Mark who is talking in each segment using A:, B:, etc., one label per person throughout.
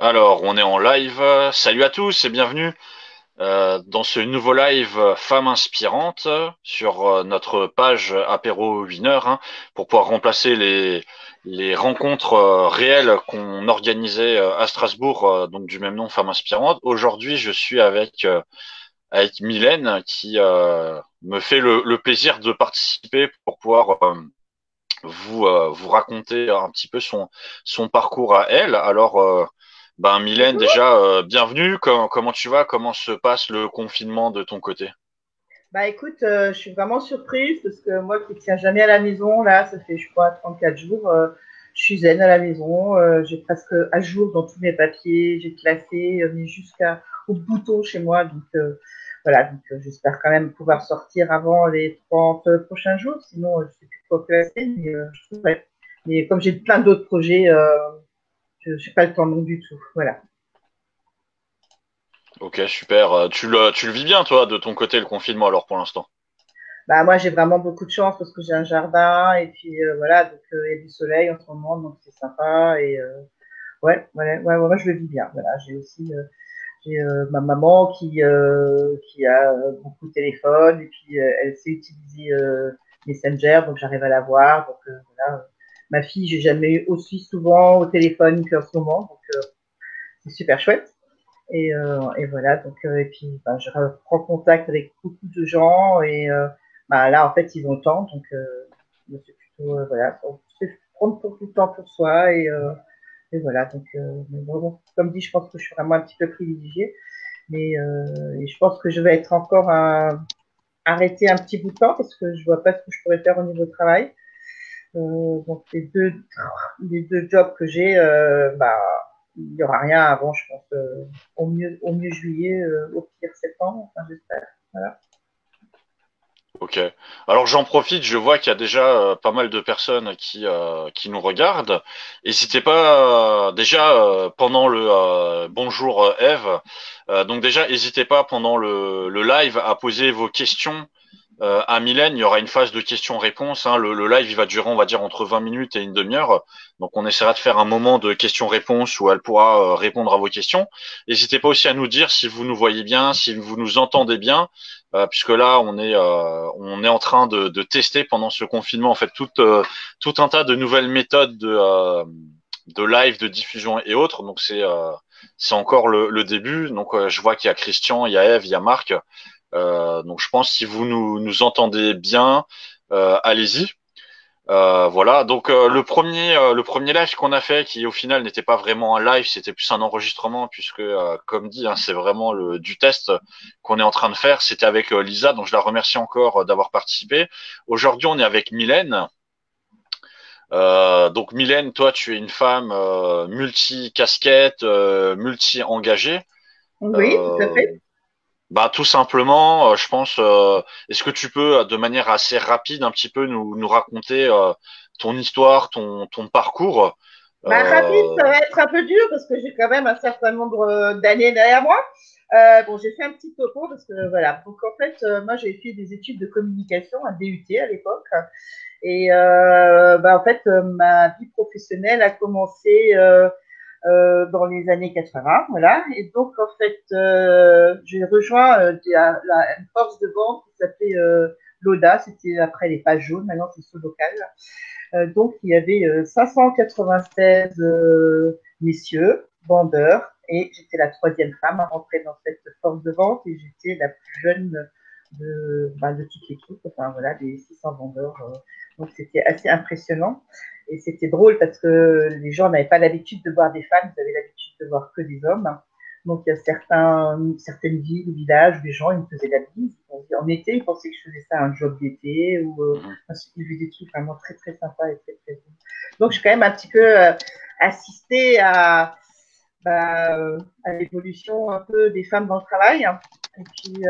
A: Alors, on est en live. Salut à tous et bienvenue dans ce nouveau live Femmes inspirantes sur notre page apéro winner pour pouvoir remplacer les rencontres réelles qu'on organisait à Strasbourg, donc du même nom, Femmes inspirantes. Aujourd'hui, je suis avec Mylène qui me fait le plaisir de participer pour pouvoir vous raconter un petit peu son parcours à elle. Alors, Mylène,
B: Bonjour.
A: déjà, bienvenue. Comment tu vas? Comment se passe le confinement de ton côté?
B: Bah écoute, je suis vraiment surprise parce que moi qui tiens jamais à la maison, là, ça fait, je crois, 34 jours, je suis zen à la maison, j'ai presque à jour dans tous mes papiers, j'ai classé, mais jusqu'au bouton chez moi. Donc voilà, donc j'espère quand même pouvoir sortir avant les 30 prochains jours, sinon je sais plus quoi classer, mais je trouverai. Mais comme j'ai plein d'autres projets, je n'ai pas le temps non du tout. Voilà.
A: Ok, super. Tu le vis bien, toi, de ton côté, le confinement, alors, pour l'instant?
B: Bah, moi, j'ai vraiment beaucoup de chance parce que j'ai un jardin et puis voilà, donc il y a du soleil en ce moment, donc c'est sympa. Et ouais, moi je le vis bien. Voilà, j'ai aussi j'ai ma maman qui a beaucoup de téléphone et puis elle sait utiliser Messenger, donc j'arrive à la voir. Donc voilà. Ma fille, j'ai jamais eu aussi souvent au téléphone qu'en ce moment, donc c'est super chouette. Et voilà, donc, et puis bah, je reprends contact avec beaucoup de gens et bah, là, en fait, ils ont le temps, donc c'est plutôt, voilà, c'est prendre beaucoup de temps pour soi et voilà, donc, mais bon, comme dit, je pense que je suis vraiment un petit peu privilégiée, mais et je pense que je vais être encore arrêtée un petit bout de temps parce que je vois pas ce que je pourrais faire au niveau de travail. Donc les deux jobs que j'ai, bah, il n'y aura rien avant, je pense, au mieux juillet, au pire septembre, enfin, j'espère. Voilà.
A: Ok. Alors j'en profite, je vois qu'il y a déjà pas mal de personnes qui nous regardent. N'hésitez pas déjà pendant le bonjour Eve. Donc déjà, n'hésitez pas pendant le live à poser vos questions à Mylène. Il y aura une phase de questions-réponses. Le live, il va durer, on va dire, entre 20 minutes et une demi-heure. Donc, on essaiera de faire un moment de questions-réponses où elle pourra répondre à vos questions. N'hésitez pas aussi à nous dire si vous nous voyez bien, si vous nous entendez bien, puisque là, on est en train de tester pendant ce confinement, en fait, tout un tas de nouvelles méthodes de live, de diffusion et autres. Donc, c'est encore le début. Donc, je vois qu'il y a Christian, il y a Eve, il y a Marc. Donc je pense si vous nous entendez bien, allez-y. Voilà. Donc le premier live qu'on a fait, qui au final n'était pas vraiment un live, c'était plus un enregistrement puisque comme dit, c'est vraiment du test qu'on est en train de faire. C'était avec Lisa, donc je la remercie encore d'avoir participé. Aujourd'hui, on est avec Mylène. Donc Mylène, toi, tu es une femme multi-casquette, multi-engagée.
B: Oui, tout à
A: Euh,
B: fait.
A: Tout simplement, je pense, est-ce que tu peux, de manière assez rapide, un petit peu nous raconter ton histoire, ton parcours?
B: Bah, rapide,
A: euh,
B: ça va être un peu dur parce que j'ai quand même un certain nombre d'années derrière moi. Bon, j'ai fait un petit topo parce que voilà. Donc en fait, moi j'ai fait des études de communication, un DUT à l'époque. Et bah, en fait, ma vie professionnelle a commencé dans les années 80, voilà. Et donc, en fait, j'ai rejoint une force de vente qui s'appelait Loda, c'était après les pages jaunes, maintenant c'est sous local. Donc, il y avait 596 messieurs, vendeurs, et j'étais la troisième femme à rentrer dans cette force de vente, et j'étais la plus jeune de toute l'équipe, enfin voilà, des 600 vendeurs. Donc, c'était assez impressionnant. Et c'était drôle parce que les gens n'avaient pas l'habitude de voir des femmes, ils avaient l'habitude de voir que des hommes. Donc, il y a certaines villes ou villages où les gens ils me faisaient la bise. En été, ils pensaient que je faisais ça un job d'été ou
A: mhm.
B: il y avait des trucs vraiment très très sympas et très très beaux. Donc j'ai quand même un petit peu assisté à l'évolution un peu des femmes dans le travail. Et puis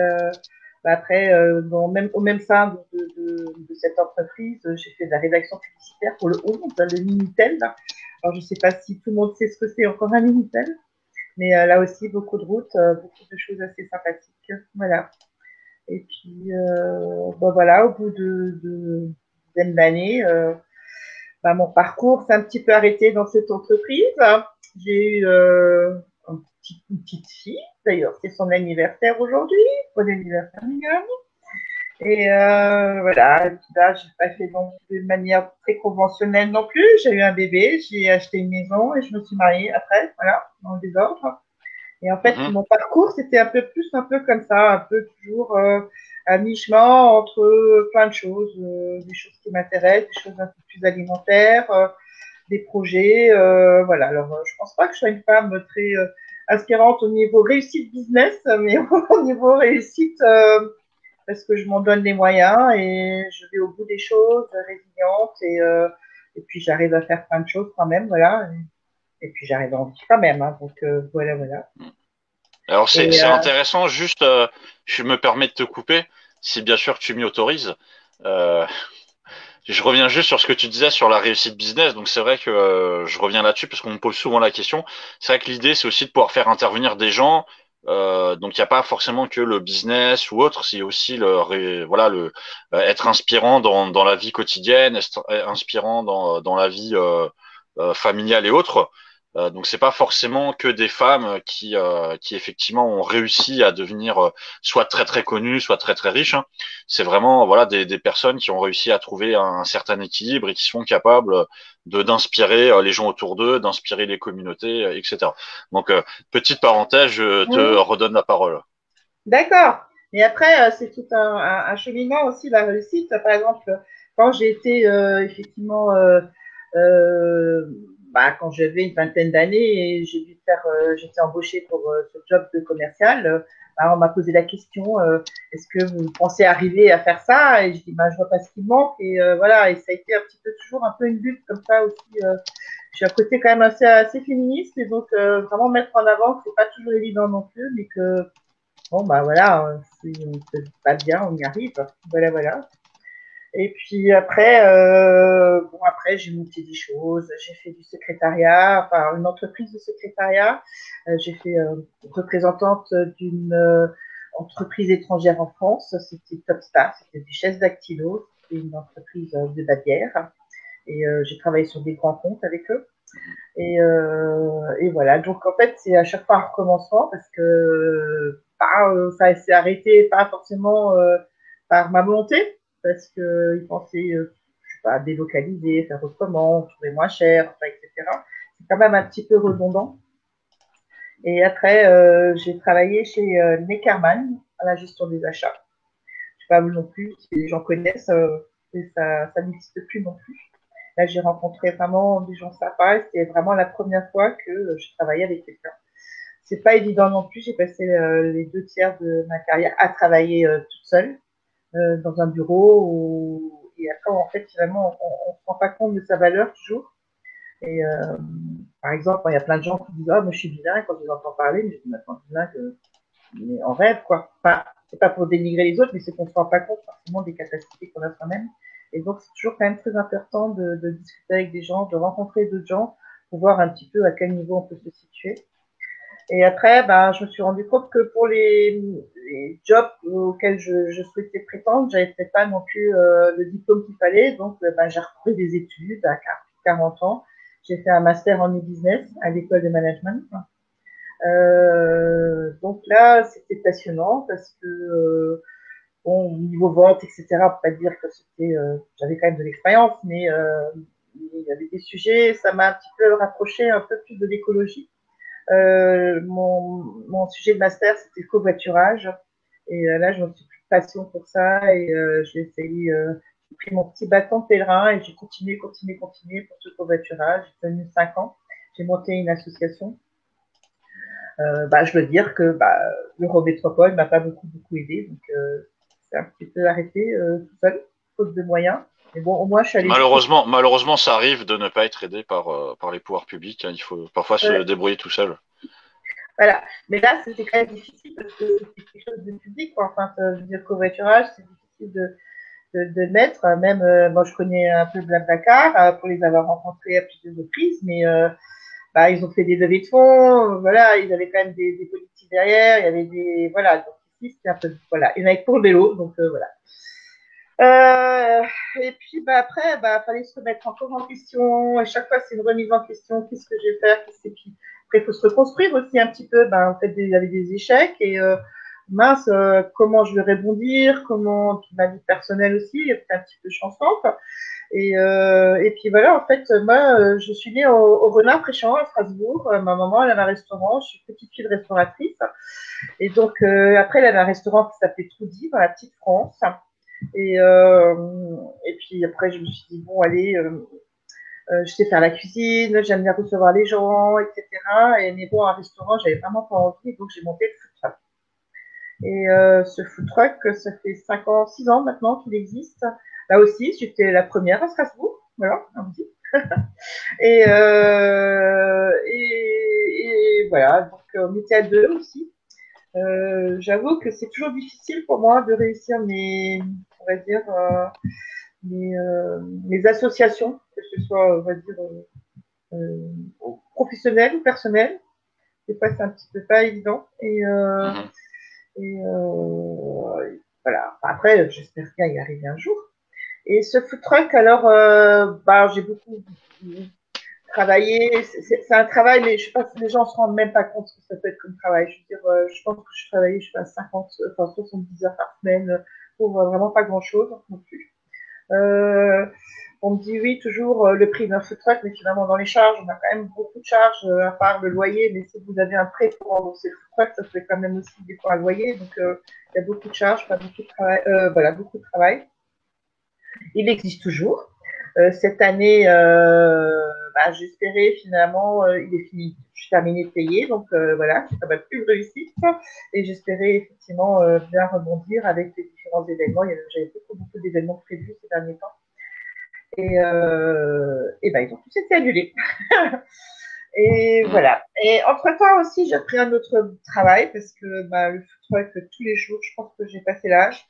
B: après, au même sein de cette entreprise, j'ai fait de la rédaction publicitaire pour le 11, le Minitel. Alors je ne sais pas si tout le monde sait ce que c'est encore un Minitel, mais là aussi beaucoup de routes, beaucoup de choses assez sympathiques. Voilà. Et puis, voilà, au bout de dizaine d'années, mon parcours s'est un petit peu arrêté dans cette entreprise. J'ai eu une petite fille, d'ailleurs, c'est son anniversaire aujourd'hui. Bon anniversaire, mignonne. Et voilà, et puis là, j'ai pas fait donc de manière très conventionnelle non plus. J'ai eu un bébé, j'ai acheté une maison et je me suis mariée après, voilà, dans le désordre. Et en fait,
A: Mhm.
B: mon parcours, c'était un peu plus, un peu comme ça, un peu toujours à mi-chemin entre plein de choses, des choses qui m'intéressent, des choses un peu plus alimentaires, des projets, voilà. Alors, je pense pas que je sois une femme très inspirante au niveau réussite business, mais au niveau réussite, parce que je m'en donne les moyens et je vais au bout des choses, résiliente et puis j'arrive à faire plein de choses quand même, voilà. Et puis j'arrive à en vivre quand même, hein, donc voilà, voilà.
A: Alors
B: Et
A: c'est intéressant, juste, je me permets de te couper, si bien sûr tu m'y autorises. Euh, je reviens juste sur ce que tu disais sur la réussite business. Donc c'est vrai que je reviens là-dessus parce qu'on me pose souvent la question. C'est vrai que l'idée c'est aussi de pouvoir faire intervenir des gens. Donc il n'y a pas forcément que le business ou autre, c'est aussi voilà le être inspirant dans la vie quotidienne, être inspirant dans la vie familiale et autres. Donc c'est pas forcément que des femmes qui effectivement ont réussi à devenir soit très très connues, soit très très riches, hein. C'est vraiment voilà des personnes qui ont réussi à trouver un certain équilibre et qui sont capables de d'inspirer les gens autour d'eux, d'inspirer les communautés, etc. Donc petite parenthèse, je te
B: mmh,
A: redonne la parole.
B: d'accord. Et après, c'est tout un cheminement aussi, la réussite. Par exemple, quand j'ai été effectivement, euh, bah, quand j'avais une vingtaine d'années et j'ai dû faire, j'étais embauchée pour ce job de commercial, bah, on m'a posé la question, est-ce que vous pensez arriver à faire ça? Et je dis, bah, je vois pas ce qui manque. Et voilà, et ça a été un petit peu toujours un peu une lutte comme ça aussi. J'ai un côté quand même assez féministe et donc vraiment mettre en avant que c'est pas toujours évident non plus, mais que bon, bah voilà, si on ne se dit pas bien, on y arrive. Voilà, voilà. Et puis après, bon, après, j'ai monté des choses. J'ai fait du secrétariat, enfin, une entreprise de secrétariat. J'ai fait représentante d'une entreprise étrangère en France. C'était Topstar, c'était des chaises dactylo. C'était une entreprise de Bavière. Et j'ai travaillé sur des grands comptes avec eux. Et voilà, donc en fait, c'est à chaque fois un recommencement parce que ça s'est arrêté pas forcément par ma volonté, parce qu'ils pensaient, je sais pas, délocaliser, faire autrement, trouver moins cher, enfin, etc. C'est quand même un petit peu redondant. Et après, j'ai travaillé chez Neckermann à la gestion des achats. Je sais pas vous non plus si les gens connaissent, et ça n'existe plus non plus. Là, j'ai rencontré vraiment des gens sympas et c'était vraiment la première fois que je travaillais avec quelqu'un. C'est pas évident non plus. J'ai passé les 2 tiers de ma carrière à travailler toute seule dans un bureau et après, en fait, finalement, on se rend pas compte de sa valeur toujours. Et par exemple, il y a plein de gens qui disent ah, moi je suis bilingue quand je les entends parler, mais je dis maintenant bilingue, mais en rêve quoi. Enfin, c'est pas pour dénigrer les autres, mais c'est qu'on se rend pas compte forcément des capacités qu'on a soi-même. Et donc, c'est toujours quand même très important de discuter avec des gens, de rencontrer d'autres gens pour voir un petit peu à quel niveau on peut se situer. Et après, ben, je me suis rendu compte que pour les jobs auxquels je souhaitais prétendre, j'avais peut-être pas non plus le diplôme qu'il fallait. Donc, ben, j'ai repris des études à 40 ans. J'ai fait un master en e-business à l'école de management. Donc là, c'était passionnant parce que bon, au niveau vente, etc., on peut pas dire que c'était, j'avais quand même de l'expérience, mais il y avait des sujets, ça m'a un petit peu rapproché un peu plus de l'écologie. Mon sujet de master, c'était le covoiturage. Et là, je me suis pris de passion pour ça et j'ai essayé, j'ai pris mon petit bâton de pèlerin et j'ai continué, continué, continué pour ce covoiturage. J'ai tenu 5 ans. J'ai monté une association. Bah, je veux dire que bah, l'Eurométropole m'a pas beaucoup aidé, donc c'est un petit peu arrêté tout seul, faute de moyens. Mais bon, au moins, je suis allée jusqu'au.
A: Malheureusement, ça arrive de ne pas être aidé par les pouvoirs publics, hein. Il faut parfois se
B: Ouais,
A: débrouiller tout seul.
B: voilà. Mais là, c'était quand même difficile parce que c'était quelque chose de public, quoi. Enfin, je veux dire, covoiturage, c'est difficile de mettre. Même, bon, je connais un peu Blablacar pour les avoir rencontrés à plusieurs reprises, mais bah, ils ont fait des levées de fonds, voilà, ils avaient quand même des politiques derrière, il y avait des, voilà, donc ici, c'était un peu, voilà, il y en avait pour le vélo, donc voilà. Euh, et puis bah, après, bah, fallait se remettre encore en question. À chaque fois, c'est une remise en question. Qu'est-ce que je vais faire? Et puis après, il faut se reconstruire aussi un petit peu. Bah, en fait, il y avait des échecs et mince, comment je vais rebondir? Comment puis ma vie personnelle aussi, est un petit peu changeante. Et puis voilà, en fait, moi, je suis née au Renard Préchamp à Strasbourg. Ma maman, elle avait un restaurant. Je suis petite fille de restauratrice. Et donc après, elle avait un restaurant qui s'appelait Troudy dans la petite France. Et, euh, et puis après, je me suis dit, bon, allez, je sais faire la cuisine, j'aime bien recevoir les gens, etc. Mais bon, un restaurant, j'avais vraiment pas envie, donc j'ai monté le food truck. Et ce food truck, ça fait 5 ans, 6 ans maintenant qu'il existe. Là aussi, j'étais la première à Strasbourg. Voilà, on dit. Et voilà, donc on était à deux aussi. J'avoue que c'est toujours difficile pour moi de réussir on va dire, mes associations, que ce soit, on va dire, professionnelles ou personnelles. Des fois, c'est un petit peu pas évident.
A: Mhm.
B: Voilà. Après, j'espère bien y arriver un jour. Et ce food truck, alors, bah, j'ai beaucoup travaillé. C'est un travail, mais je sais pas si les gens se rendent même pas compte ce que ça peut être comme travail. Je veux dire, je pense que je travaillais, je sais pas, 50, enfin 70 heures par semaine pour vraiment pas grand chose non plus. Euh, on me dit oui, toujours le prix d'un food truck, mais finalement dans les charges, on a quand même beaucoup de charges, à part le loyer, mais si vous avez un prêt pour rembourser le food truck, ça fait quand même aussi des fois un loyer, donc il y a beaucoup de charges, pas beaucoup de travail, voilà, beaucoup de travail. Il existe toujours. Cette année, bah, j'espérais finalement, il est fini, je suis terminée de payer, donc voilà, ça va plus de réussite. Et j'espérais effectivement bien rebondir avec les différents événements. J'avais beaucoup d'événements prévus ces derniers temps. Et ben, ils ont tous été annulés. Et
A: Mhm.
B: voilà. Et entre-temps aussi, j'ai pris un autre travail parce que bah, le food truck tous les jours, je pense que j'ai passé l'âge.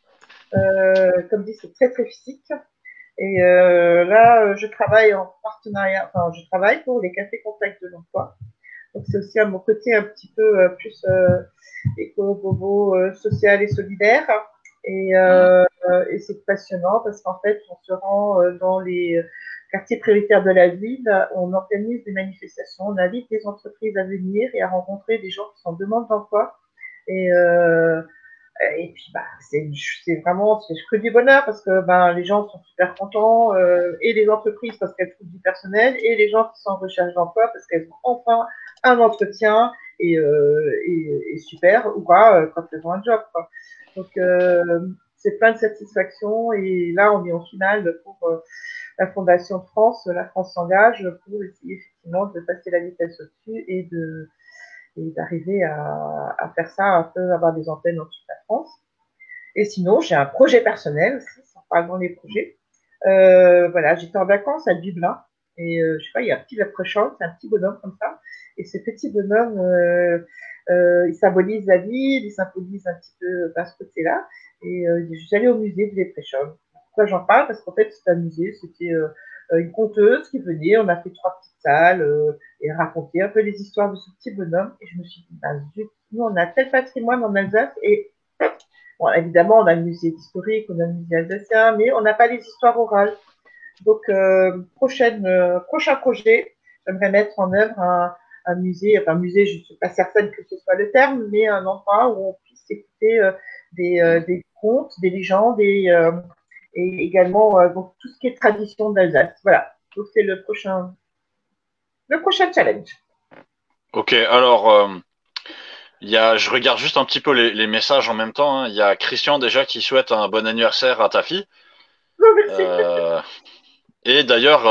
B: Comme dit, c'est très physique. Et là, je travaille en partenariat, enfin, je travaille pour les cafés contacts de l'emploi. Donc, c'est aussi à mon côté un petit peu plus éco-bobo, social et solidaire. Et,
A: Mhm.
B: euh, et c'est passionnant parce qu'en fait, on se rend dans les quartiers prioritaires de la ville, on organise des manifestations, on invite les entreprises à venir et à rencontrer des gens qui sont en demande d'emploi. Et, euh, et puis, bah, c'est vraiment c'est que du bonheur parce que ben, les gens sont super contents et les entreprises parce qu'elles trouvent du personnel et les gens qui sont en recherche d'emploi parce qu'elles ont enfin un entretien et super ou pas quand elles ont un job. Quoi. Donc, c'est plein de satisfaction et là, on est en finale pour la Fondation de France. La France s'engage pour essayer effectivement de passer la vitesse au-dessus et d'arriver à faire ça, un peu avoir des antennes dans toute la France. Et sinon, j'ai un projet personnel aussi, sans parler dans les projets. Voilà, j'étais en vacances à Dublin et je sais pas, il y a un petit leprechaun, c'est un petit bonhomme comme ça. Et ce petit bonhomme, il symbolise la ville, il symbolise un petit peu ce côté-là. Et je suis allée au musée de leprechaun. Pourquoi j'en parle? Parce qu'en fait, c'est un musée, c'était une conteuse qui venait, on a fait 3 petites salles et racontait un peu les histoires de ce petit bonhomme. Et je me suis dit, bah, zut, nous, on a tel patrimoine en Alsace et bon, évidemment, on a le musée historique, on a le musée alsacien, mais on n'a pas les histoires orales. Donc, prochain projet, j'aimerais mettre en œuvre un musée, enfin, musée, je ne suis pas certaine que ce soit le terme, mais un endroit où on puisse écouter
A: Mhm.
B: des contes, des légendes et également donc, tout ce qui est tradition d'Alsace. Voilà. Donc, c'est le prochain challenge.
A: Ok, alors, je regarde juste un petit peu les messages en même temps, hein. Il y a Christian déjà qui souhaite un bon anniversaire à ta fille.
B: Oh, merci.
A: Euh, et d'ailleurs,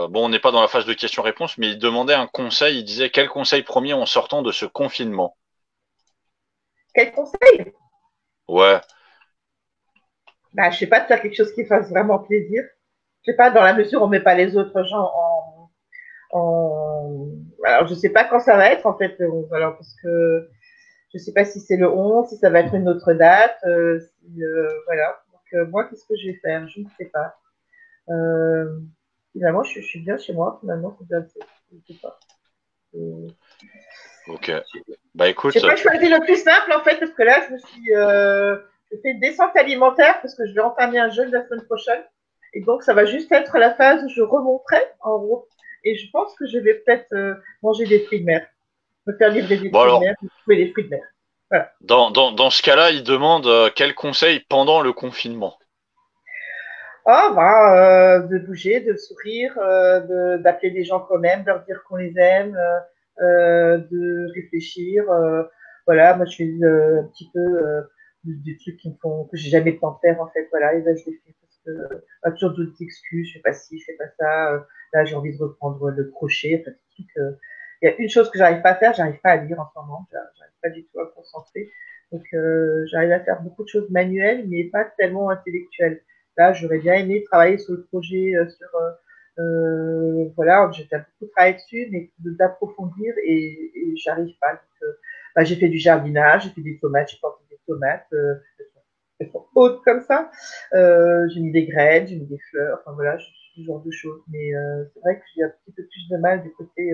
A: bon, on n'est pas dans la phase de questions-réponses, mais il demandait un conseil. Il disait quel conseil premier en sortant de ce confinement?
B: Quel conseil?
A: Ouais.
B: Bah, je sais pas, de faire quelque chose qui fasse vraiment plaisir. Je sais pas, dans la mesure où on met pas les autres gens alors, je sais pas quand ça va être, en fait. Alors, parce que je sais pas si c'est le 11, si ça va être une autre date. Voilà. Donc, moi, qu'est-ce que je vais faire? Je ne sais pas. Euh, Finalement, je suis bien chez moi. Finalement, c'est bien. Je sais pas. Euh,
A: Ok. Bah
B: J'ai
A: écoute,
B: pas choisi le plus simple, en fait, parce que là, je me suis Je fais descente alimentaire parce que je vais entamer un jeûne la semaine prochaine. Et donc, ça va juste être la phase où je remonterai, en gros. Et je pense que je vais peut-être manger des fruits de mer. Me faire livrer des
A: Bon
B: fruits de
A: alors,
B: mer, trouver des fruits de mer. Voilà.
A: dans ce cas-là, il demande quel conseil pendant le confinement.
B: Ah, de bouger, de sourire, d'appeler des gens qu'on aime, de leur dire qu'on les aime, de réfléchir. Voilà, moi je fais un petit peu des trucs qui me font, que j'ai jamais le temps de faire en fait. Voilà, et là je les fais parce que toujours d'autres excuses, je fais pas ci, je fais pas ça. Là j'ai envie de reprendre le crochet. Enfin, des trucs, il y a une chose que j'arrive pas à faire, j'arrive pas à lire en ce moment. J'arrive pas du tout à me concentrer. Donc j'arrive à faire beaucoup de choses manuelles, mais pas tellement intellectuelles. Là, j'aurais bien aimé travailler sur le projet, voilà, j'ai beaucoup travaillé dessus, mais d'approfondir et j'arrive pas. J'ai fait du jardinage, j'ai fait des tomates, j'ai planté des tomates, elles sont hautes comme ça. J'ai mis des graines, j'ai mis des fleurs, enfin voilà, ce genre de choses. Mais c'est vrai que j'ai un petit peu plus de mal du côté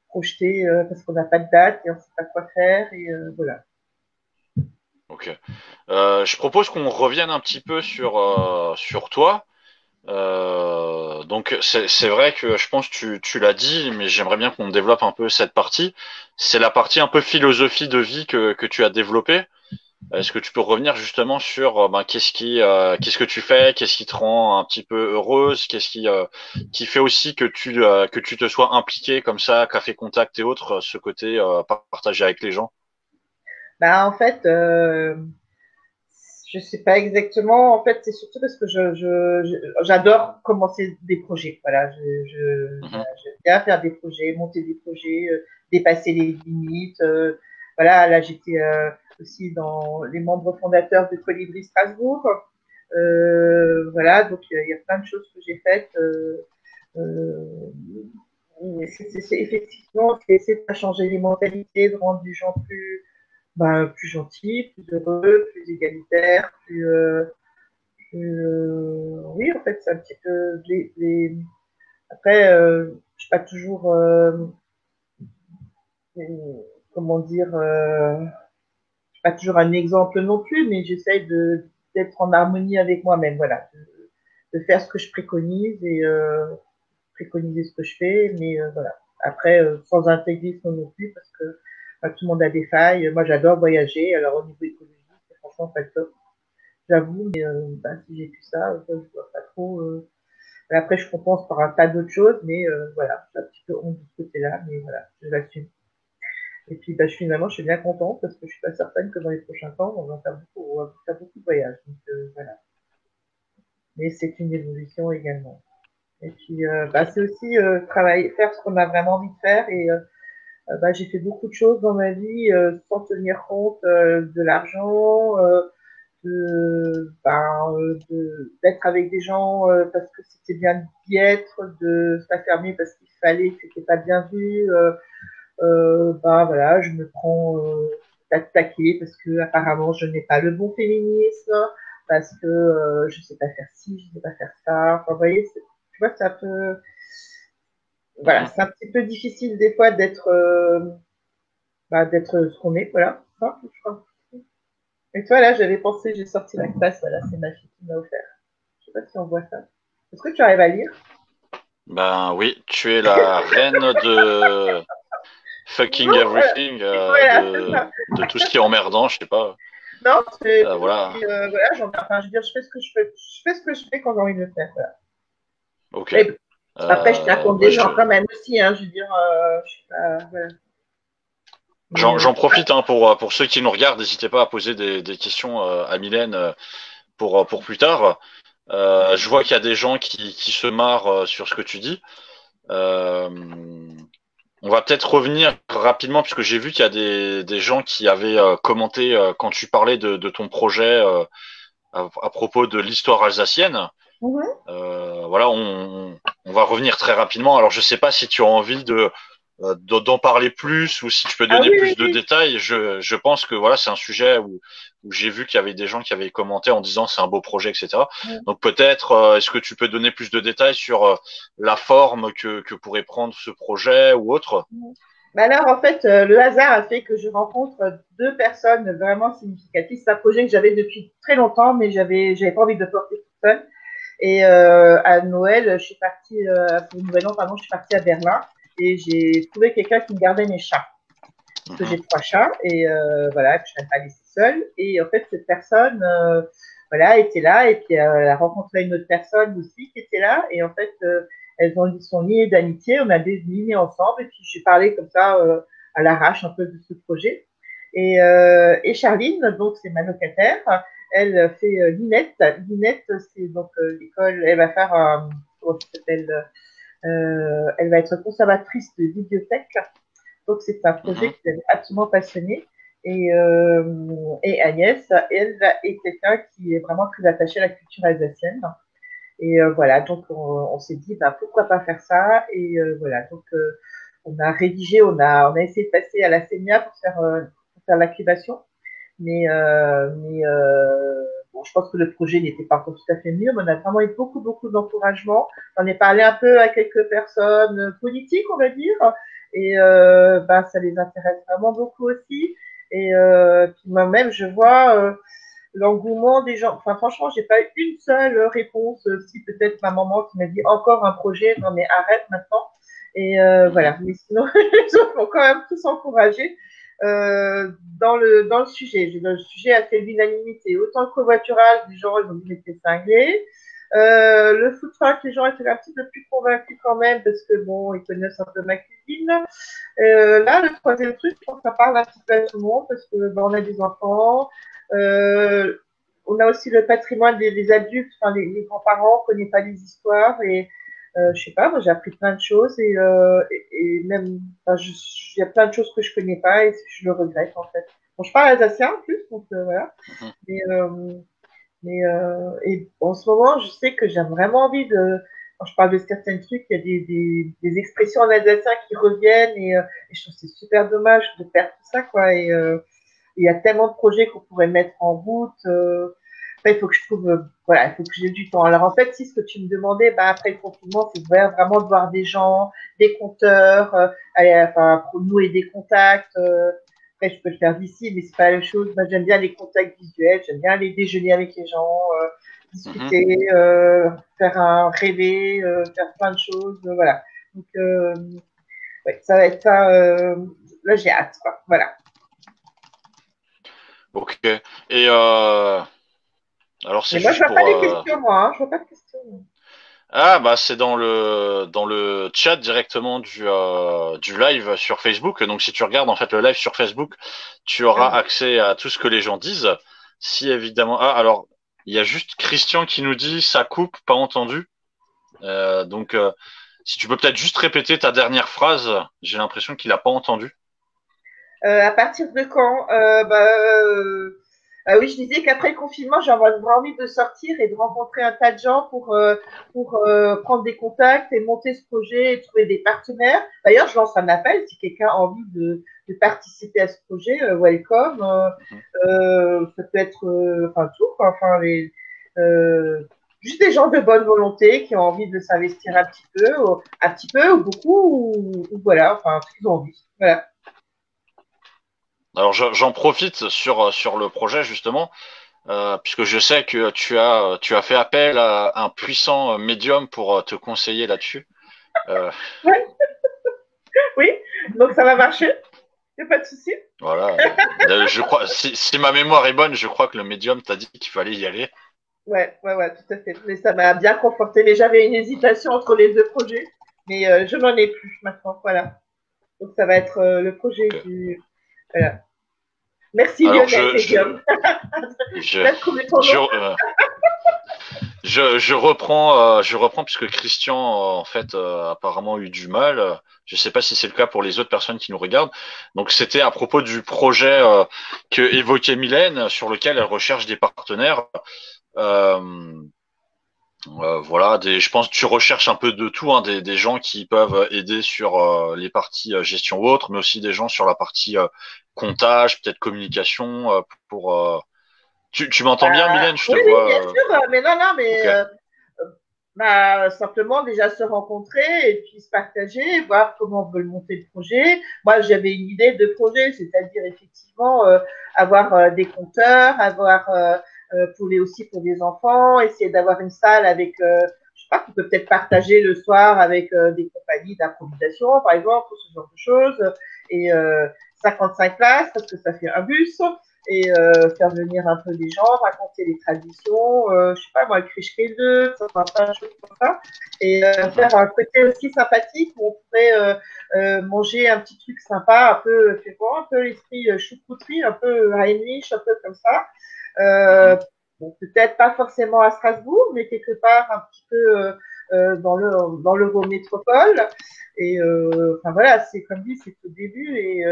B: projeté parce qu'on n'a pas de date et on ne sait pas quoi faire et voilà.
A: Ok. Je propose qu'on revienne un petit peu sur toi. Donc c'est vrai que je pense que tu l'as dit, mais j'aimerais bien qu'on développe un peu cette partie. C'est la partie un peu philosophie de vie que tu as développée. Est-ce que tu peux revenir justement sur ben, qu'est-ce que tu fais, qu'est-ce qui te rend un petit peu heureuse, qui fait aussi que tu te sois impliqué comme ça, Café Contact et autres, ce côté partagé avec les gens.
B: En fait, je sais pas exactement. En fait, c'est surtout parce que j'adore commencer des projets. Voilà,
A: Mhm.
B: j'aime bien faire des projets, monter des projets, dépasser les limites. Voilà, là, j'étais aussi dans les membres fondateurs de Colibri Strasbourg. Voilà, donc il y a plein de choses que j'ai faites. Euh, effectivement, c'est essayer de changer les mentalités, de rendre les gens plus gentils, plus heureux, plus égalitaires, oui, en fait, c'est un petit peu après, je suis pas toujours comment dire, je suis pas toujours un exemple non plus, mais j'essaye de d'être en harmonie avec moi-même, voilà, de faire ce que je préconise et préconiser ce que je fais, mais voilà. Après, sans intégrisme non plus, parce que tout le monde a des failles. Moi, j'adore voyager, alors au niveau écologique, c'est franchement pas le top, j'avoue, mais si j'ai plus ça, je vois pas trop. Après, je compense par un tas d'autres choses, mais voilà, j'ai un petit peu honte de ce côté-là, mais voilà, je l'assume. Et puis, finalement, je suis bien contente parce que je suis pas certaine que dans les prochains temps, on va faire beaucoup de voyages. Donc, voilà. Mais c'est une évolution également. Et puis,
A: Ok.
B: c'est aussi travailler, faire ce qu'on a vraiment envie de faire. Et j'ai fait beaucoup de choses dans ma vie sans tenir compte de l'argent, d'être avec des gens parce que c'était bien d'y être, de s'affirmer parce qu'il fallait, que c'était pas bien vu. Voilà, je me prends d'attaquer parce que apparemment je n'ai pas le bon féminisme, parce que je sais pas faire ci, je sais pas faire ça. Enfin, vous voyez, tu vois, c'est un peu, voilà,
A: Mhm.
B: c'est un petit peu difficile des fois d'être ce qu'on est, voilà. Et toi, là, j'avais pensé, j'ai sorti la classe, voilà, c'est ma fille qui m'a offert. Je sais pas si on voit ça. Est-ce que tu arrives à lire?
A: Ben oui, tu es la reine de fucking
B: Non, voilà,
A: everything,
B: voilà, c'est ça.
A: de tout ce qui est emmerdant, je sais pas.
B: Non,
A: Voilà.
B: voilà, enfin, je veux dire, je fais ce que je fais ce que je fais quand j'ai envie de le faire. Voilà.
A: Ok.
B: Mais après, je raconte
A: Bah,
B: des gens quand même aussi, hein, je veux dire, je suis pas, voilà. Mais,
A: j'en profite hein, pour ceux qui nous regardent, n'hésitez pas à poser des questions à Mylène pour plus tard. Je vois qu'il y a des gens qui se marrent sur ce que tu dis. Euh, on va peut-être revenir rapidement, puisque j'ai vu qu'il y a des gens qui avaient commenté quand tu parlais de ton projet à propos de l'histoire alsacienne.
B: mhm.
A: Voilà, on va revenir très rapidement. Alors, je sais pas si tu as envie d'en parler plus ou si tu peux
B: Ah
A: donner
B: oui, oui,
A: plus de
B: oui.
A: détails. Je pense que voilà, c'est un sujet où j'ai vu qu'il y avait des gens qui avaient commenté en disant c'est un beau projet, etc.
B: Mhm.
A: Donc peut-être, est-ce que tu peux donner plus de détails sur la forme que pourrait prendre ce projet ou autre?
B: Bah alors, en fait, le hasard a fait que je rencontre deux personnes vraiment significatives. C'est un projet que j'avais depuis très longtemps, mais j'avais pas envie de le porter toute seule. Et à Noël, je suis partie, pour le Nouvel An, pardon, je suis partie à Berlin et j'ai trouvé quelqu'un qui me gardait mes chats. Parce que
A: Mhm.
B: j'ai trois chats et voilà, que je ne pas laisser seule. Et en fait, cette personne, voilà, était là et puis elle a rencontré une autre personne aussi qui était là. Et en fait, ils sont liées d'amitié, on a désigné ensemble et puis j'ai parlé comme ça à l'arrache un peu de ce projet. Et Charline, donc c'est ma locataire, elle fait l'INET. L'INET, c'est donc l'école, elle va faire, comment ça s'appelle, elle va être conservatrice de bibliothèque. Donc, c'est un projet
A: Mhm.
B: qui est absolument passionné. Et Agnès, elle, est quelqu'un qui est vraiment très attaché à la culture alsacienne. Et voilà, donc on s'est dit, bah, pourquoi pas faire ça. Et voilà, donc on a rédigé, on a essayé de passer à la CENIA pour faire l'activation. Mais bon, je pense que le projet n'était pas encore tout à fait mûr, mais on a vraiment eu beaucoup, beaucoup d'encouragement. J'en ai parlé un peu à quelques personnes politiques, on va dire, et ben, ça les intéresse vraiment beaucoup aussi. Et puis moi-même, je vois l'engouement des gens. Enfin, franchement, j'ai pas eu une seule réponse. Si peut-être ma maman qui m'a dit encore un projet, non mais arrête maintenant. Et
A: Mhm.
B: voilà. Mais sinon, ils ont quand même tous encouragé dans le sujet. Le sujet a fait l'unanimité. Autant le covoiturage, les gens ils ont dit que c'était cinglé. Le food truck, les gens étaient un petit peu plus convaincus quand même parce que bon, ils connaissent un peu ma cuisine. Là, le troisième truc, je pense que ça parle un petit peu à tout le monde parce que ben, on a des enfants. Euh, on a aussi le patrimoine des adultes, enfin les grands-parents, on ne connaît pas les histoires et je sais pas, moi j'ai appris plein de choses et même, enfin, il y a plein de choses que je connais pas et je le regrette en fait. Bon, je parle alsacien en plus, donc voilà.
A: Mhm.
B: Mais, et en ce moment, je sais que j'ai vraiment envie de. Quand je parle de certains trucs, il y a des expressions en alsacien qui reviennent et je trouve que c'est super dommage de perdre tout ça, quoi. Et il y a tellement de projets qu'on pourrait mettre en route. Après, il faut que je trouve, voilà, il faut que j'ai du temps. Alors en fait, si ce que tu me demandais, bah, après le confinement, c'est vraiment de voir des gens, des compteurs, enfin, pour nouer des contacts. Après, je peux le faire d'ici, mais c'est pas la même chose. Moi, j'aime bien les contacts visuels, j'aime bien aller déjeuner avec les gens,
A: Mhm.
B: discuter, faire un rêver, faire plein de choses, voilà. Donc, ouais, ça va être ça. Là, j'ai hâte, quoi. Voilà.
A: Ok. Et alors c'est
B: Mais moi, je
A: juste
B: vois pas
A: pour
B: les questions, moi. Hein. Je vois pas de questions.
A: ah bah c'est dans le chat directement du live sur Facebook. Donc si tu regardes en fait le live sur Facebook, tu
B: Ah
A: auras
B: bon.
A: accès à tout ce que les gens disent. Si évidemment ah alors il y a juste Christian qui nous dit ça coupe, pas entendu. Donc si tu peux peut-être juste répéter ta dernière phrase, j'ai l'impression qu'il a pas entendu.
B: À partir de quand oui, je disais qu'après le confinement, j'ai vraiment envie de sortir et de rencontrer un tas de gens pour prendre des contacts et monter ce projet et trouver des partenaires. D'ailleurs, je lance un appel si quelqu'un a envie de participer à ce projet, welcome.
A: Mhm.
B: Ça peut être enfin tout, quoi. Enfin euh, juste des gens de bonne volonté qui ont envie de s'investir un petit peu ou beaucoup ou voilà, enfin ce qu'ils ont envie. Voilà.
A: Alors j'en profite sur le projet justement. Puisque je sais que tu as fait appel à un puissant médium pour te conseiller là-dessus. Euh,
B: Ouais, oui, donc ça va marcher, il n'y a pas de souci.
A: voilà. Je crois, si ma mémoire est bonne, je crois que le médium t'a dit qu'il fallait y aller.
B: Ouais, ouais, ouais, tout à fait. Mais ça m'a bien conforté. Mais j'avais une hésitation entre les deux projets, mais je n'en ai plus maintenant. Voilà. Donc ça va être le projet
A: Ok.
B: du. Voilà. Merci
A: Alors
B: Lionel Medium.
A: je,
B: T'as trouvé ton
A: je,
B: nom?
A: je reprends puisque Christian en fait apparemment eu du mal. Je sais pas si c'est le cas pour les autres personnes qui nous regardent. Donc c'était à propos du projet que évoquait Mylène, sur lequel elle recherche des partenaires. Euh, voilà, je pense que tu recherches un peu de tout, hein, des gens qui peuvent aider sur les parties gestion ou autre, mais aussi des gens sur la partie comptage, peut-être communication. Pour tu m'entends bien, Mylène? Je te
B: Oui, oui, bien
A: vois.
B: sûr. Mais non, non,
A: Ok.
B: mais Bah, simplement déjà se rencontrer et puis se partager, voir comment on veut monter le projet. Moi, j'avais une idée de projet, c'est-à-dire effectivement avoir des compteurs, avoir pour les aussi pour des enfants, essayer d'avoir une salle avec, je sais pas, qu'on peut peut-être partager le soir avec des compagnies d'improvisation, par exemple, ou ce genre de choses. Et 55 places parce que ça fait un bus et faire venir un peu des gens, raconter les traditions, je sais pas moi, cricheter d'œufs, plein de choses comme ça, et faire un côté aussi sympathique où on pourrait manger un petit truc sympa, un peu, tu vois, un peu l'esprit choucroutrie, un peu Heinrich, un peu comme ça. Bon, peut-être pas forcément à Strasbourg, mais quelque part un petit peu dans l'Eurométropole. Et enfin voilà, c'est comme dit, c'est au début et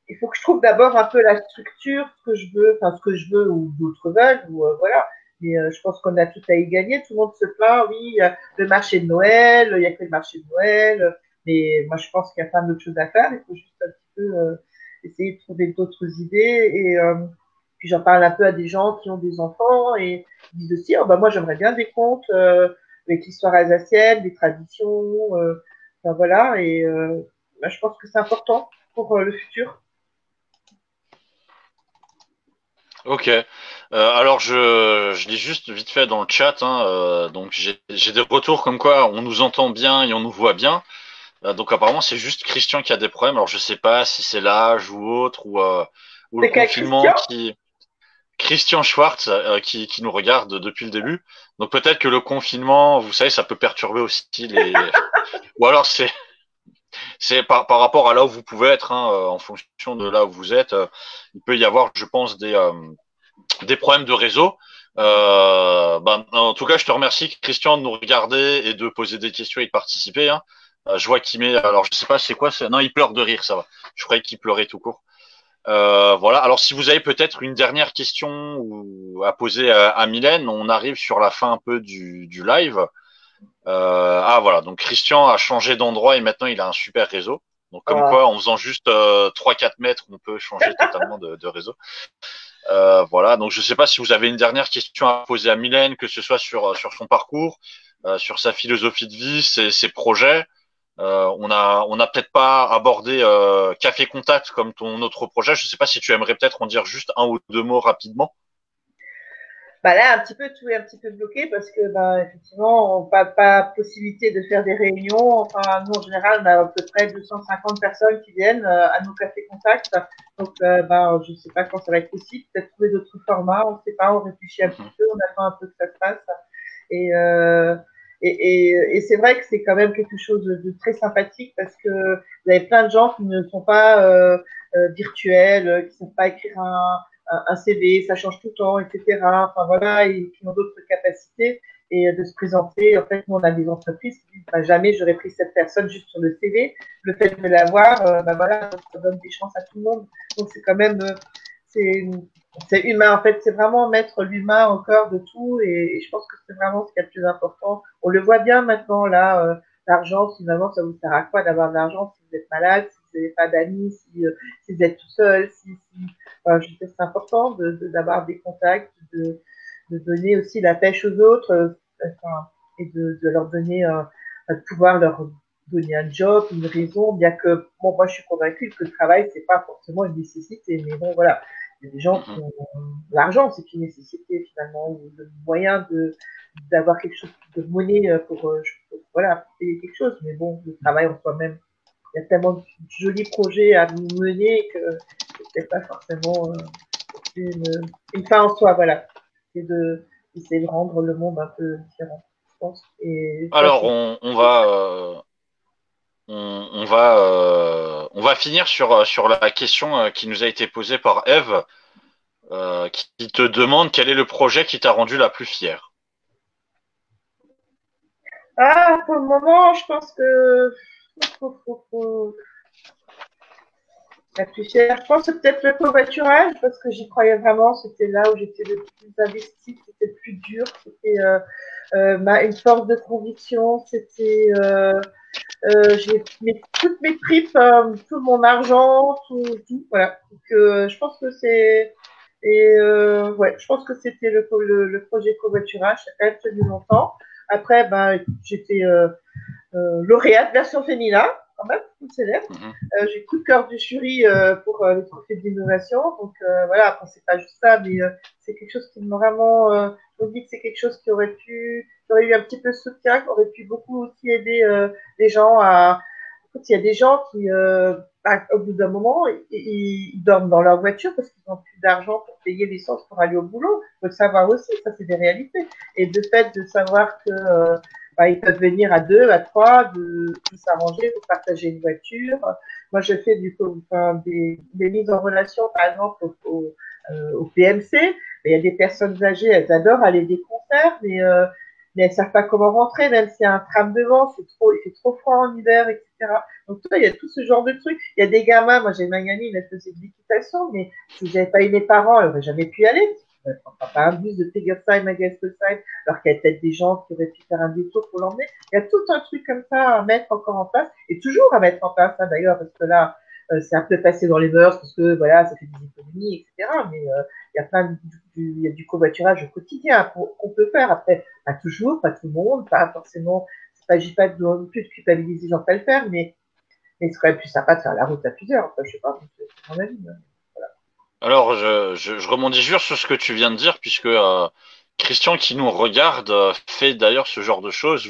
B: il faut que je trouve d'abord un peu la structure, ce que je veux, enfin ce que je veux ou d'autres veulent, ou voilà. Mais je pense qu'on a tout à y gagner. Tout le monde se plaint, oui, il y a le marché de Noël, il n'y a que le marché de Noël. Mais moi, je pense qu'il y a plein d'autres choses à faire. Il faut juste un petit peu essayer de trouver d'autres idées. Et puis j'en parle un peu à des gens qui ont des enfants et ils disent aussi, oh, bah, moi, j'aimerais bien des contes avec l'histoire alsacienne, des traditions. Enfin, voilà. Et bah, je pense que c'est important pour le futur.
A: Ok. Alors je lis juste vite fait dans le chat. Hein, donc j'ai des retours comme quoi on nous entend bien et on nous voit bien. Donc apparemment c'est juste Christian qui a des problèmes. Alors je sais pas si c'est l'âge ou autre ou le
B: C'est quel
A: confinement
B: Christian?
A: qui Christian Schwartz qui nous regarde depuis le début. Donc peut-être que le confinement, vous savez, ça peut perturber aussi les. Ou alors c'est par rapport à là où vous pouvez être, hein, en fonction de là où vous êtes, il peut y avoir, je pense, des problèmes de réseau. Ben, en tout cas, je te remercie, Christian, de nous regarder et de poser des questions et de participer. Hein. Je vois qu'il met. Alors, je sais pas, c'est quoi? Non, il pleure de rire, ça va. Je croyais qu'il pleurait tout court. Voilà. Alors, si vous avez peut-être une dernière question à poser à Mylène, on arrive sur la fin un peu du live. Ah voilà, donc Christian a changé d'endroit et maintenant il a un super réseau. Donc comme
B: Ah.
A: quoi, en faisant juste 3-4 mètres, on peut changer totalement de réseau. Voilà, donc je ne sais pas si vous avez une dernière question à poser à Mylène, que ce soit sur son parcours, sur sa philosophie de vie, ses projets. On a peut-être pas abordé Café Contact comme ton autre projet. Je ne sais pas si tu aimerais peut-être en dire juste un ou deux mots rapidement.
B: Bah là, un petit peu, tout est un petit peu bloqué parce que, bah, effectivement, on n'a pas possibilité de faire des réunions. Enfin, nous, en général, on a à peu près 250 personnes qui viennent à nos cafés contacts. Donc, bah, je ne sais pas quand ça va être possible. Peut-être trouver d'autres formats. On ne sait pas. On réfléchit un petit peu. On attend un peu que ça se passe. Et, et c'est vrai que c'est quand même quelque chose de très sympathique parce que vous avez plein de gens qui ne sont pas virtuels, qui ne savent pas écrire un CV, ça change tout le temps, etc. Enfin voilà, et qui ont d'autres capacités et de se présenter. En fait, nous, on a des entreprises qui disent bah, jamais j'aurais pris cette personne juste sur le CV. Le fait de l'avoir, bah, voilà, ça donne des chances à tout le monde. Donc c'est quand même, c'est c'est humain. En fait, c'est vraiment mettre l'humain au cœur de tout et je pense que c'est vraiment ce qui est le plus important. On le voit bien maintenant, là, l'argent, finalement, ça vous sert à quoi d'avoir de l'argent si vous êtes malade, si vous n'avez pas d'amis, si vous êtes tout seul, enfin, je sais que c'est important d'avoir des contacts, de donner aussi la pêche aux autres enfin, et de leur donner, de pouvoir leur donner un job, une raison, bien que, bon, moi je suis convaincue que le travail, c'est pas forcément une nécessité, mais bon, voilà, il y a des gens qui ont l'argent, c'est une nécessité finalement, ou le moyen d'avoir quelque chose de monnaie pour voilà, pour payer quelque chose, mais bon, le travail en soi-même, il y a tellement de jolis projets à mener que c'est pas forcément une fin en soi, voilà. C'est de essayer de rendre le monde un peu différent, je pense. Et ça,
A: Alors
B: c'est
A: on va finir sur la question qui nous a été posée par Eve, qui te demande quel est le projet qui t'a rendu la plus fière.
B: ah, pour le moment, je pense que la plus chère, je pense que c'est peut-être le covoiturage parce que j'y croyais vraiment. C'était là où j'étais le plus investie, c'était le plus dur, c'était une force de conviction, c'était j'ai mis toutes mes tripes, tout mon argent, tout voilà. Donc, je pense que Et ouais, je pense que c'était le projet covoiturage, ça a quand même tenu longtemps. Après, ben, j'étais lauréate version féminin, quand même, célèbre.
A: Mhm.
B: J'ai coup de cœur du jury pour les trophées d'innovation. Donc voilà, après, c'est pas juste ça, mais c'est quelque chose qui m'a vraiment. Je me dis que c'est quelque chose qui aurait eu un petit peu de soutien, qui aurait pu beaucoup aussi aider les gens à. Écoute, il y a des gens qui, au bout d'un moment, ils dorment dans leur voiture parce qu'ils n'ont plus d'argent pour payer l'essence pour aller au boulot. Il faut le savoir aussi, ça c'est des réalités. Et de fait de savoir que ils peuvent venir à deux, à trois, de s'arranger pour partager une voiture. Moi, je fais des mises en relation, par exemple, au PMC. Il y a des personnes âgées, elles adorent aller à des concerts, mais elles ne savent pas comment rentrer, même s'il y a un tram devant, il fait trop froid en hiver, etc. Donc, il y a tout ce genre de trucs. Il y a des gamins, moi j'ai une amie, elle faisait de l'équitation, mais si je n'avais pas eu mes parents, elle n'aurait jamais pu aller. Elle ne prendra pas un bus de Tegersheim à Geislesheim, alors qu'il y a peut-être des gens qui auraient pu faire un détour pour l'emmener. Il y a tout un truc comme ça à mettre encore en place, et toujours à mettre en place, hein, d'ailleurs, parce que là, c'est un peu passé dans les mœurs, parce que voilà, ça fait des économies, etc. Mais il y a il y a du covoiturage au quotidien qu'on peut faire. Après, pas toujours, pas tout le monde, pas forcément. Il ne s'agit pas non plus de culpabiliser les gens pas le faire, mais c'est quand même plus sympa de faire la route à plusieurs. Enfin, je sais pas, c'est mon avis. Voilà.
A: Alors, je rebondis juste sur ce que tu viens de dire, puisque Christian, qui nous regarde, fait d'ailleurs ce genre de choses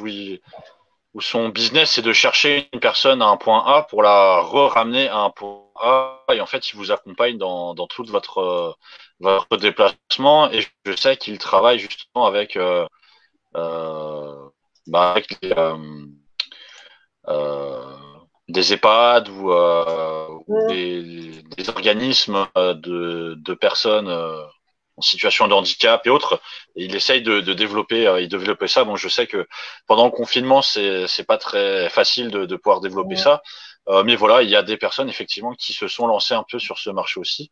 A: où son business c'est de chercher une personne à un point A pour la ramener à un point A, et en fait, il vous accompagne dans tout votre déplacement, et je sais qu'il travaille justement euh, avec euh, des EHPAD ou des organismes de personnes en situation de handicap et autres. Et il essaye de développer, il développer ça. Bon, je sais que pendant le confinement, c'est pas très facile de pouvoir développer ça. Mais voilà, il y a des personnes effectivement qui se sont lancées un peu sur ce marché aussi.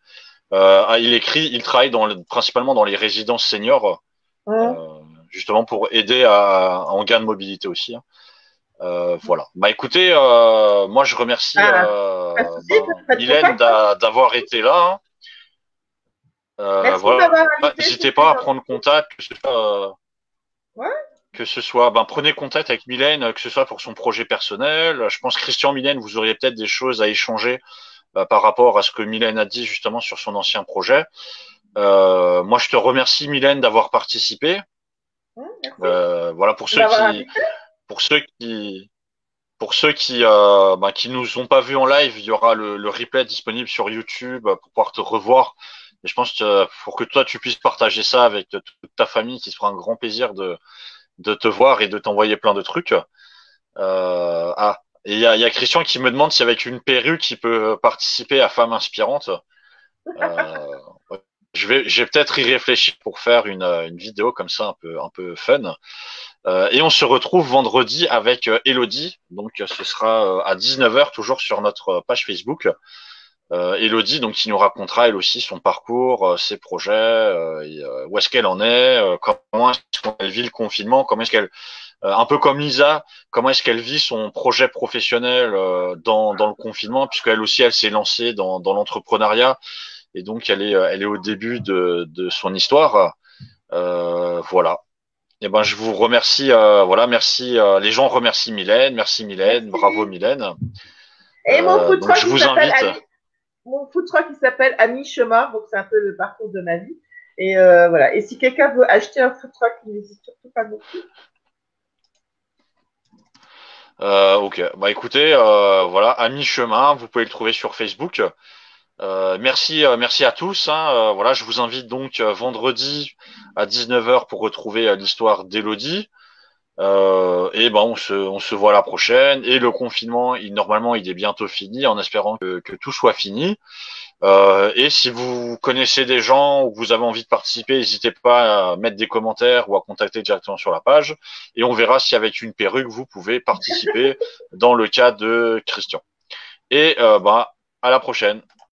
A: Il travaille principalement dans les résidences seniors, justement pour aider en gain de mobilité aussi, hein. Voilà. Bah écoutez, moi je remercie
B: Ah, pas de souci, pas de
A: Mylène
B: contact. Hein.
A: d'avoir été là, hein.
B: Merci de
A: Voilà.
B: m'avoir invité,
A: N'hésitez
B: c'était
A: pas à prendre
B: gentil.
A: contact,
B: Ouais.
A: prenez contact avec Mylène, que ce soit pour son projet personnel. Je pense Christian, Mylène, vous auriez peut-être des choses à échanger par rapport à ce que Mylène a dit justement sur son ancien projet. Moi, je te remercie Mylène d'avoir participé.
B: Merci
A: Voilà
B: de m'avoir invité.
A: pour ceux qui qui nous ont pas vus en live, il y aura le replay disponible sur YouTube pour pouvoir te revoir. Et je pense que pour que toi tu puisses partager ça avec toute ta famille, qui se fera un grand plaisir de te voir et de t'envoyer plein de trucs. Et il y a Christian qui me demande si avec une perruque il peut participer à Femmes Inspirantes. Euh, ouais. Je vais peut-être y réfléchir pour faire une vidéo comme ça un peu fun. Et on se retrouve vendredi avec Elodie. Donc ce sera à 19h toujours sur notre page Facebook. Elodie, donc qui nous racontera elle aussi son parcours, ses projets, où est-ce qu'elle en est, comment est-ce qu'elle vit le confinement, comment est-ce qu'elle, un peu comme Lisa, comment est-ce qu'elle vit son projet professionnel dans le confinement, puisqu'elle aussi elle s'est lancée dans l'entrepreneuriat et donc elle est au début de son histoire. Voilà. Eh ben, je vous remercie. Voilà, merci. Les gens remercient Mylène. Merci Mylène. Bravo
B: Merci.
A: Mylène.
B: Et mon food
A: Donc,
B: truck,
A: je
B: il
A: vous
B: s'appelle
A: invite.
B: Mon food truck, il s'appelle À mi-chemin, donc c'est un peu le parcours de ma vie. Et voilà. Et si quelqu'un veut acheter un food truck, il n'hésite surtout pas non plus.
A: Ok. Bah, écoutez, voilà, à mi-chemin. Vous pouvez le trouver sur Facebook. Merci à tous, hein. Voilà, je vous invite donc vendredi à 19h pour retrouver l'histoire d'Elodie. Et ben on se voit la prochaine. Et le confinement, normalement, il est bientôt fini, en espérant que tout soit fini. Et si vous connaissez des gens ou que vous avez envie de participer, n'hésitez pas à mettre des commentaires ou à contacter directement sur la page. Et on verra si avec une perruque, vous pouvez participer dans le cas de Christian. Et à la prochaine.